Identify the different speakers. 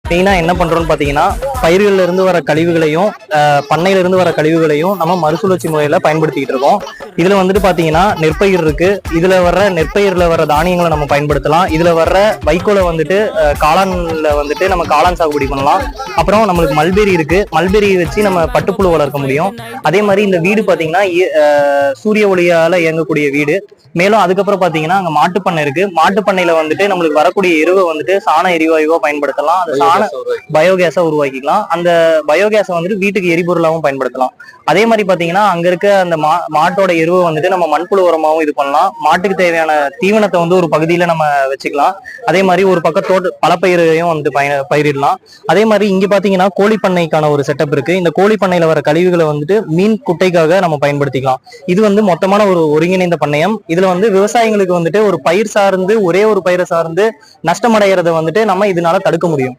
Speaker 1: மெயினா என்ன பண்றோம்னு பாத்தீங்கன்னா, பயிர்கள்ல இருந்து வர கழிவுகளையும் பண்ணையில இருந்து வர கழிவுகளையும் நம்ம மறுசுழற்சி முறையில பயன்படுத்திக்கிட்டு இருக்கோம். இதுல வந்துட்டு பாத்தீங்கன்னா நெற்பயிர் இருக்கு. இதுல வர்ற நெற்பயிர்ல வர தானியங்களை நம்ம பயன்படுத்தலாம். இதுல வர்ற வைக்கோலை வந்துட்டு காளான்ல வந்துட்டு நம்ம காளான் சாகுபடி பண்ணலாம். அப்புறம் நம்மளுக்கு மல்பெரி இருக்கு. மல்பெரி வச்சு நம்ம பட்டுப்புழு வளர்க்க முடியும். அதே மாதிரி இந்த வீடு பாத்தீங்கன்னா சூரிய ஒளியால இயங்கக்கூடிய வீடு. மேலும் அதுக்கப்புறம் பாத்தீங்கன்னா அங்க மாட்டுப்பண்ணை இருக்கு. மாட்டுப்பண்ணையில வந்துட்டு நம்மளுக்கு வரக்கூடிய எருவை வந்துட்டு சாண எரிவாயுவா பயன்படுத்தலாம். அந்த சாண பயோகேஸா உருவாக்கிக்கலாம். அந்த பயோகேஸை வந்துட்டு வீட்டுக்கு எரிபொருளாகவும் பயன்படுத்தலாம். அதே மாதிரி பாத்தீங்கன்னா அங்க இருக்க அந்த மாட்டோட எருவை வந்துட்டு நம்ம மண்புழு உரமாவும் இது பண்ணலாம். மாட்டுக்கு தேவையான தீவனத்தை வந்து ஒரு பகுதியில நம்ம வச்சுக்கலாம். அதே மாதிரி ஒரு பக்கம் பலப்பயிரையும் வந்து பயிரிடலாம். அதே மாதிரி இங்க பாத்தீங்கன்னா கோழி பண்ணைக்கான ஒரு செட்டப் இருக்கு. இந்த கோழி பண்ணையில வர கழிவுகளை வந்துட்டு மீன் குட்டைக்காக நம்ம பயன்படுத்திக்கலாம். இது வந்து மொத்தமான ஒரு ஒருங்கிணைந்த பண்ணையம். இதுல வந்து விவசாயிகளுக்கு வந்துட்டு ஒரு பயிர் சார்ந்து ஒரே ஒரு பயிரை சார்ந்து நஷ்டம் அடைகிறத வந்துட்டு நம்ம இதனால தடுக்க முடியும்.